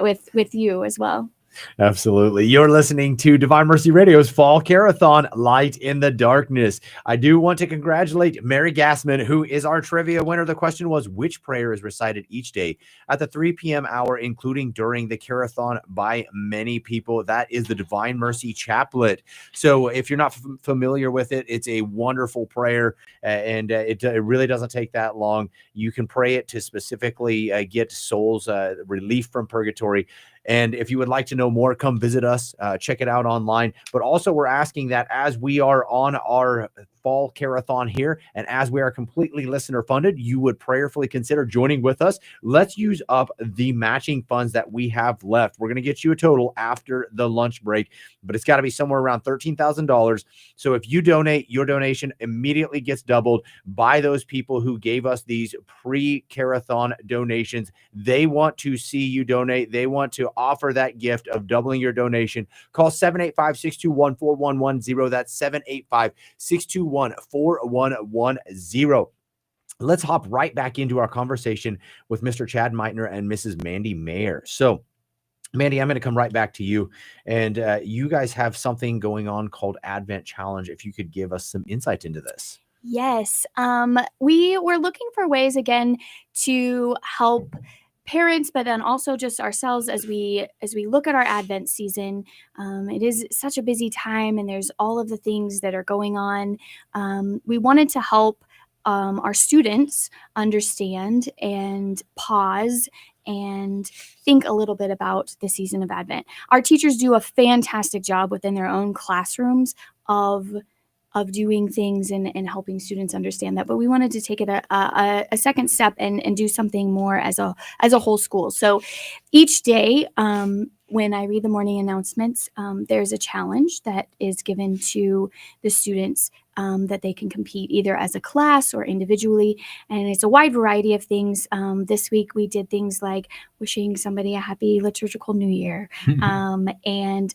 with you as well. Absolutely. You're listening to Divine Mercy Radio's Fall Carathon, Light in the Darkness. I do want to congratulate Mary Gassman, who is our trivia winner. The question was, which prayer is recited each day at the 3 p.m. hour, including during the Carathon by many people? That is the Divine Mercy Chaplet. So if you're not familiar with it, it's a wonderful prayer, and it really doesn't take that long. You can pray it to specifically get souls relief from purgatory. And if you would like to know more, come visit us, check it out online. But also, we're asking that as we are on our Fall Carathon here, and as we are completely listener funded, you would prayerfully consider joining with us. Let's use up the matching funds that we have left. We're going to get you a total after the lunch break, but it's got to be somewhere around $13,000. So if you donate, your donation immediately gets doubled by those people who gave us these pre-Carathon donations. They want to see you donate. They want to offer that gift of doubling your donation. Call 785-621-4110. That's 785-621-4110. Let's hop right back into our conversation with Mr. Chad Meitner and Mrs. Mandy Mayer. So, Mandy, I'm going to come right back to you. And you guys have something going on called Advent Challenge. If you could give us some insight into this. Yes. We were looking for ways, again, to help parents, but then also just ourselves as we look at our Advent season. It is such a busy time, and there's all of the things that are going on. We wanted to help our students understand and pause and think a little bit about the season of Advent. Our teachers do a fantastic job within their own classrooms of doing things and helping students understand that. But we wanted to take it a second step and do something more as a whole school. So each day, when I read the morning announcements, there's a challenge that is given to the students that they can compete either as a class or individually. And it's a wide variety of things. This week we did things like wishing somebody a happy liturgical new year. And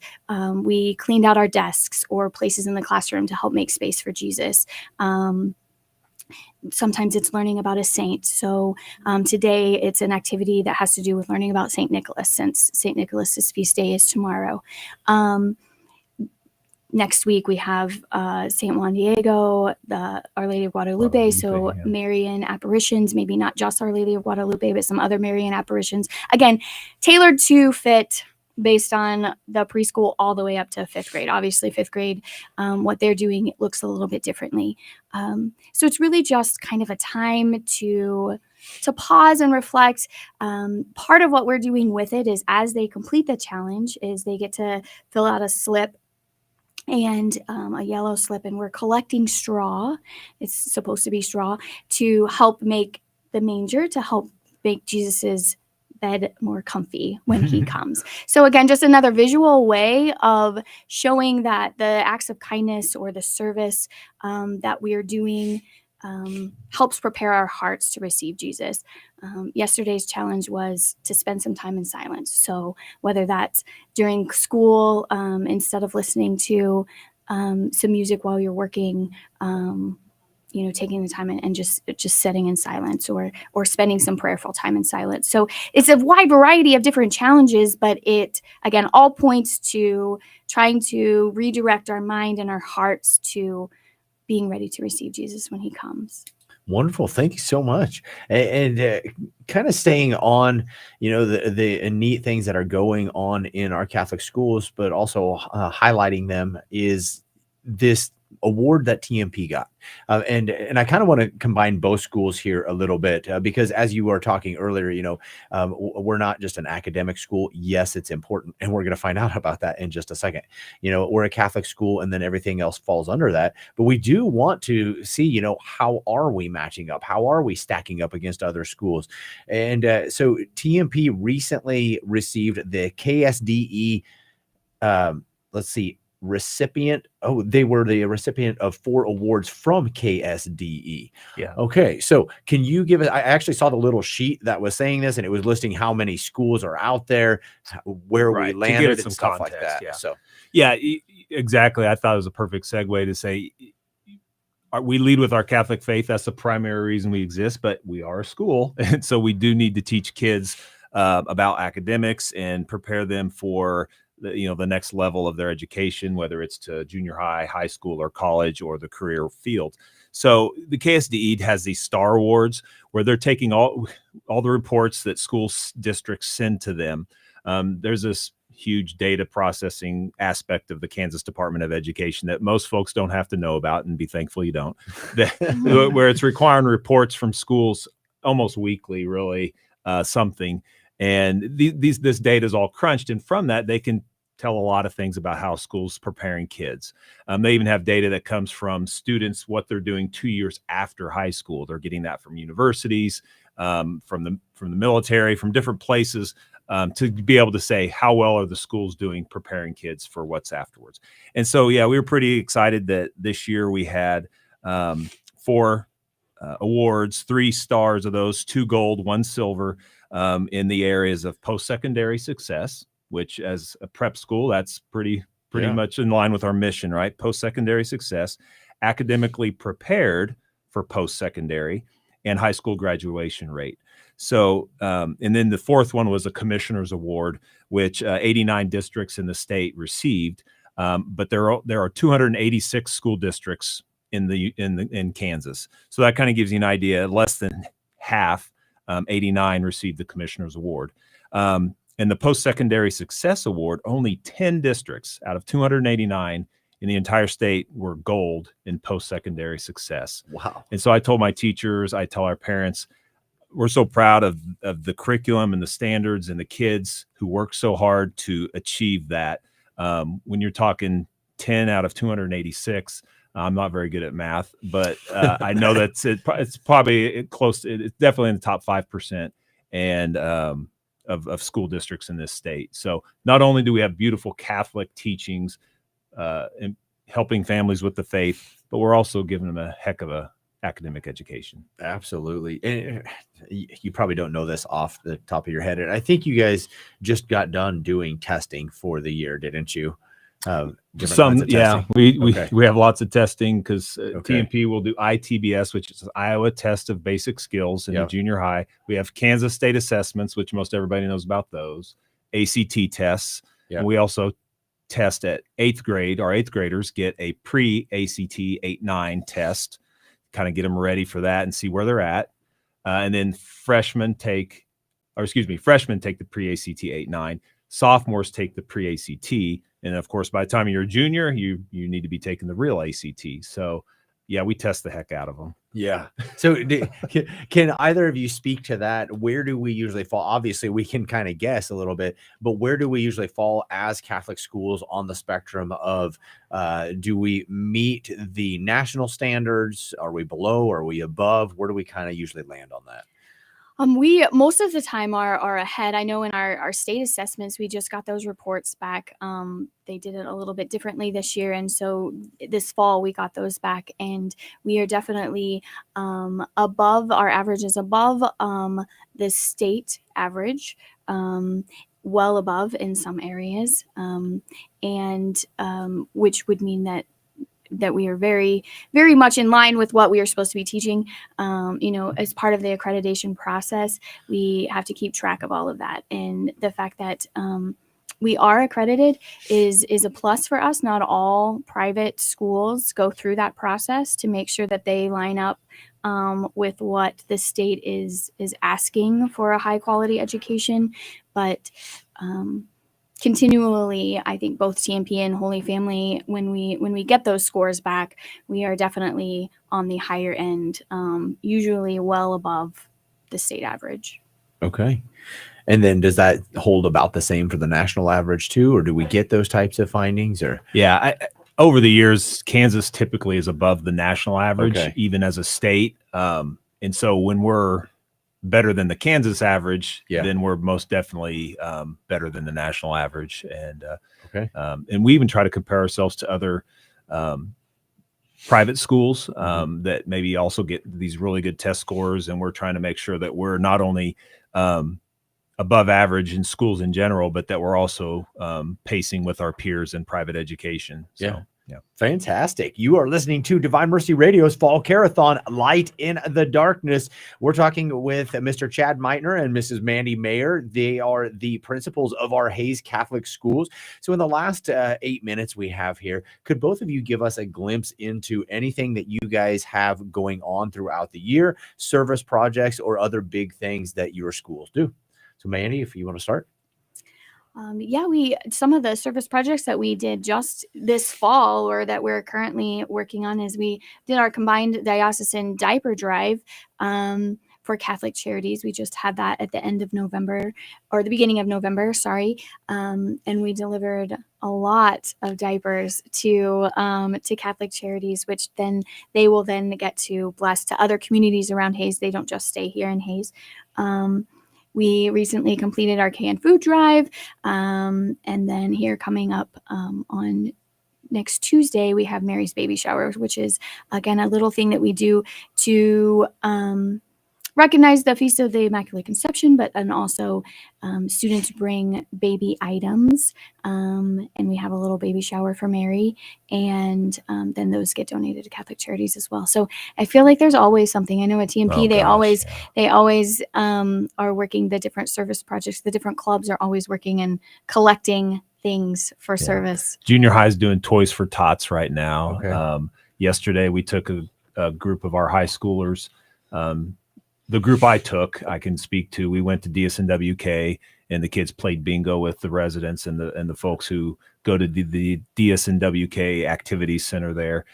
we cleaned out our desks or places in the classroom to help make space for Jesus. Sometimes it's learning about a saint. So today it's an activity that has to do with learning about St. Nicholas, since St. Nicholas's feast day is tomorrow. Next week we have St. Juan Diego, the Our Lady of Guadalupe. So yeah. Marian apparitions, maybe not just Our Lady of Guadalupe, but some other Marian apparitions. Again, tailored to fit based on the preschool all the way up to fifth grade. Obviously, fifth grade, what they're doing looks a little bit differently. So it's really just kind of a time to pause and reflect. Part of what we're doing with it is as they complete the challenge is they get to fill out a slip and a yellow slip, and we're collecting straw. It's supposed to be straw to help make the manger, to help make Jesus's bed more comfy when he comes. So again, just another visual way of showing that the acts of kindness or the service that we are doing helps prepare our hearts to receive Jesus. Yesterday's challenge was to spend some time in silence. So whether that's during school, instead of listening to some music while you're working, taking the time and just sitting in silence or spending some prayerful time in silence. So it's a wide variety of different challenges, but it, again, all points to trying to redirect our mind and our hearts to being ready to receive Jesus when he comes. Wonderful. Thank you so much. And kind of staying on, the neat things that are going on in our Catholic schools, but also highlighting them is this award that TMP got. And I kind of want to combine both schools here a little bit because as you were talking earlier, we're not just an academic school. Yes, it's important. And we're going to find out about that in just a second. We're a Catholic school and then everything else falls under that. But we do want to see, how are we matching up? How are we stacking up against other schools? And so TMP recently received the KSDE, let's see, recipient. Oh, they were the recipient of 4 awards from KSDE. Yeah. Okay. So can you give it? I actually saw the little sheet that was saying this, and it was listing how many schools are out there, where we Right. To landed, give it and some stuff like context, that. yeah. So Yeah, exactly. I thought it was a perfect segue to say we lead with our Catholic faith. That's the primary reason we exist, but we are a school. And so we do need to teach kids about academics and prepare them for the next level of their education, whether it's to junior high, high school, or college, or the career field. So the KSDE has these Star Awards where they're taking all the reports that school districts send to them. There's this huge data processing aspect of the Kansas Department of Education that most folks don't have to know about, and be thankful you don't, where it's requiring reports from schools almost weekly, really, something. And this data is all crunched, and from that, they can tell a lot of things about how schools preparing kids. They even have data that comes from students, what they're doing 2 years after high school. They're getting that from universities, from the military, from different places, to be able to say how well are the schools doing preparing kids for what's afterwards. And so, yeah, we were pretty excited that this year we had 4 awards, 3 stars of those, 2 gold, 1 silver, in the areas of post-secondary success, which as a prep school, that's pretty much in line with our mission, right? Post-secondary success, academically prepared for post-secondary, and high school graduation rate. So, and then the 4th one was a commissioner's award, which 89 districts in the state received. But there are 286 school districts in Kansas. So that kind of gives you an idea. Less than half, 89, received the commissioner's award. And the post-secondary success award, only 10 districts out of 289 in the entire state were gold in post-secondary success. wow. And so I told my teachers, I tell our parents, we're so proud of the curriculum and the standards and the kids who work so hard to achieve that. When you're talking 10 out of 286, I'm not very good at math, but I know that it's probably close. It's definitely in the top 5% and of school districts in this state. So not only do we have beautiful Catholic teachings and helping families with the faith, but we're also giving them a heck of a academic education. Absolutely. And you probably don't know this off the top of your head. And I think you guys just got done doing testing for the year, didn't you? Some, yeah, we have lots of testing because Okay. TMP will do ITBS, which is Iowa Test of Basic Skills in the junior high. We have Kansas State Assessments, which most everybody knows about those, ACT tests. And we also test at 8th grade. Our 8th graders get a pre-ACT 8-9 test, kind of get them ready for that and see where they're at. And then freshmen take the pre-ACT 8-9. Sophomores take the pre-ACT. And of course, by the time you're a junior, you need to be taking the real ACT. So yeah, we test the heck out of them. Yeah. So can either of you speak to that? Where do we usually fall? Obviously, we can kind of guess a little bit, but where do we usually fall as Catholic schools on the spectrum of do we meet the national standards? Are we below? Are we above? Where do we kind of usually land on that? We most of the time are ahead. I know in our state assessments, we just got those reports back. They did it a little bit differently this year, and so this fall we got those back, and we are definitely above. Our average is above the state average, well above in some areas, and which would mean that we are very, very much in line with what we are supposed to be teaching. As part of the accreditation process, we have to keep track of all of that. And the fact that we are accredited is a plus for us. Not all private schools go through that process to make sure that they line up with what the state is asking for a high quality education, but continually, I think both TMP and Holy Family, when we get those scores back, we are definitely on the higher end, usually well above the state average. Okay. And then does that hold about the same for the national average too, or do we get those types of findings? Or yeah, over the years, Kansas typically is above the national average, even as a state. And so when we're better than the Kansas average, then we're most definitely better than the national average. And and we even try to compare ourselves to other private schools that maybe also get these really good test scores, and we're trying to make sure that we're not only above average in schools in general, but that we're also pacing with our peers in private education. So, yeah. Fantastic. You are listening to Divine Mercy Radio's Fall Carathon, Light in the Darkness. We're talking with Mr. Chad Meitner and Mrs. Mandy Mayer. They are the principals of our Hayes Catholic schools. So in the last 8 minutes we have here, could both of you give us a glimpse into anything that you guys have going on throughout the year, service projects, or other big things that your schools do? So Mandy, if you want to start. Some of the service projects that we did just this fall, or that we're currently working on, is we did our combined diocesan diaper drive for Catholic Charities. We just had that at the end of November, or the beginning of November, sorry. And we delivered a lot of diapers to Catholic Charities, which then they will then get to bless to other communities around Hayes. They don't just stay here in Hayes. We recently completed our canned food drive. And then here coming up on next Tuesday, we have Mary's baby shower, which is, again, a little thing that we do to recognize the Feast of the Immaculate Conception, but then also students bring baby items, and we have a little baby shower for Mary, and then those get donated to Catholic Charities as well. So I feel like there's always something. I know at TMP they always are working the different service projects. The different clubs are always working and collecting things for service. Junior high is doing Toys for Tots right now. Yesterday we took a group of our high schoolers. The group I took, I can speak to. We went to DSNWK, and the kids played bingo with the residents and the folks who go to the DSNWK Activity Center there.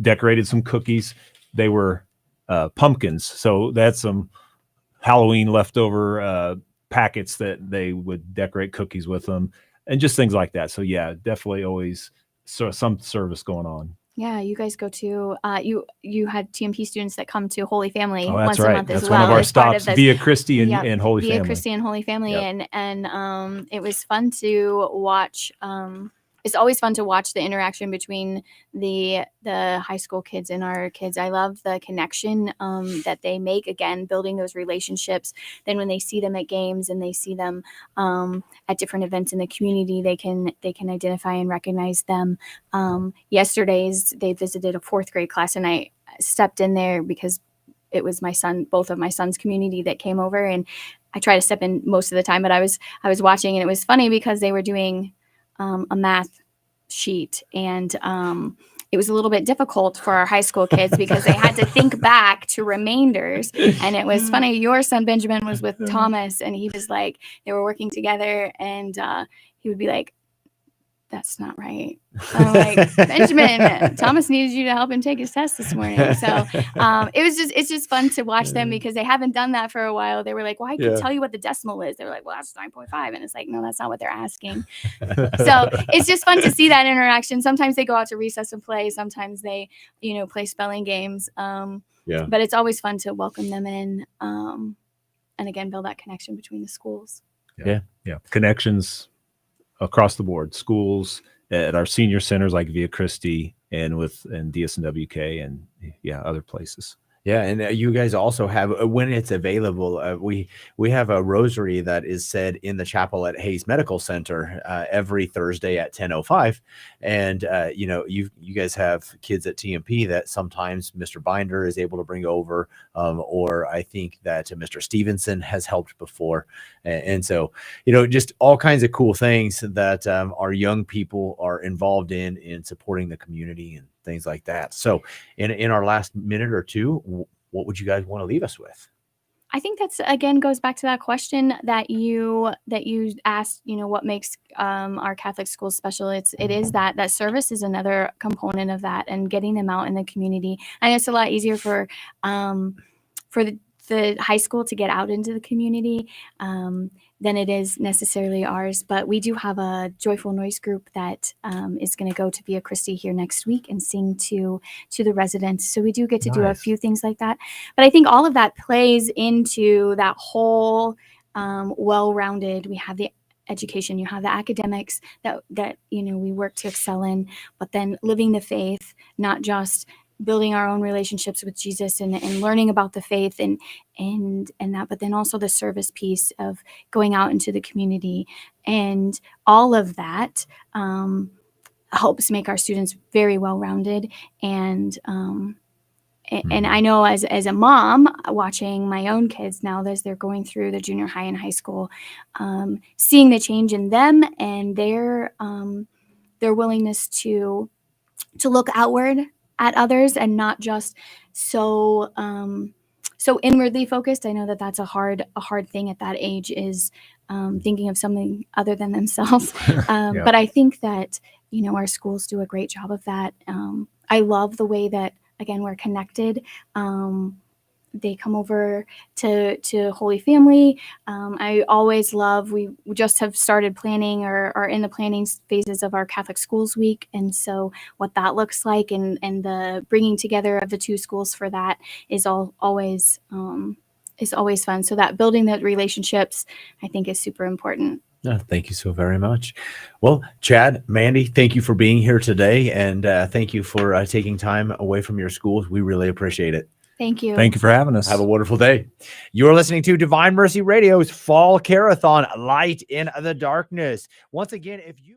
Decorated some cookies. They were pumpkins, so that's some Halloween leftover packets that they would decorate cookies with them, and just things like that. So yeah, definitely always some service going on. Yeah, you guys go to you had TMP students that come to Holy Family once a month that's as well. One of our stops, Via Christi and Holy Family. Via Christi and Holy Family, and it was fun to watch. It's always fun to watch the interaction between the high school kids and our kids. I love the connection that they make, again, building those relationships. Then when they see them at games and they see them at different events in the community, they can identify and recognize them. Yesterday's they visited a 4th grade class, and I stepped in there because it was both of my son's community that came over, and I try to step in most of the time, but I was watching, and it was funny because they were doing a math sheet, and it was a little bit difficult for our high school kids because they had to think back to remainders. And it was funny. Your son Benjamin was with Thomas, and he was like, they were working together, and he would be like, "That's not right." I'm like, "Benjamin, Thomas needed you to help him take his test this morning." So it's just fun to watch them because they haven't done that for a while. They were like, "Well, I can tell you what the decimal is." They were like, "Well, that's 9.5," and it's like, "No, that's not what they're asking." So it's just fun to see that interaction. Sometimes they go out to recess and play. Sometimes they, play spelling games. But it's always fun to welcome them in, and again, build that connection between the schools. Yeah. Connections across the board, schools, at our senior centers like Via Christi, and DSNWK, and other places. Yeah, and you guys also have, when it's available, we have a rosary that is said in the chapel at Hayes Medical Center every Thursday at 10:05, and you guys have kids at TMP that sometimes Mr. Binder is able to bring over, or I think that Mr. Stevenson has helped before, and so just all kinds of cool things that our young people are involved in supporting the community and things like that. So in our last minute or two, what would you guys want to leave us with? I think that's, again, goes back to that question that you asked, what makes our Catholic schools special. It is that service is another component of that, and getting them out in the community. I know it's a lot easier for the high school to get out into the community than it is necessarily ours. But we do have a Joyful Noise group that is going to go to Via Christi here next week and sing to the residents. So we do get to do a few things like that. But I think all of that plays into that whole well-rounded. We have the education, you have the academics that we work to excel in, but then living the faith, not just building our own relationships with Jesus and learning about the faith and that, but then also the service piece of going out into the community, and all of that helps make our students very well-rounded. And I know as a mom watching my own kids now as they're going through the junior high and high school, seeing the change in them and their willingness to look outward at others and not just so inwardly focused. I know that that's a hard thing at that age, is thinking of something other than themselves. But I think that our schools do a great job of that. I love the way that, again, we're connected. They come over to Holy Family. I always love, we just have started planning or are in the planning phases of our Catholic Schools Week. And so what that looks like and the bringing together of the two schools for that is always fun. So that building that relationships, I think, is super important. Thank you so very much. Well, Chad, Mandy, thank you for being here today. And thank you for taking time away from your schools. We really appreciate it. Thank you. Thank you for having us. Have a wonderful day. You're listening to Divine Mercy Radio's Fall Carathon, Light in the Darkness. Once again, if you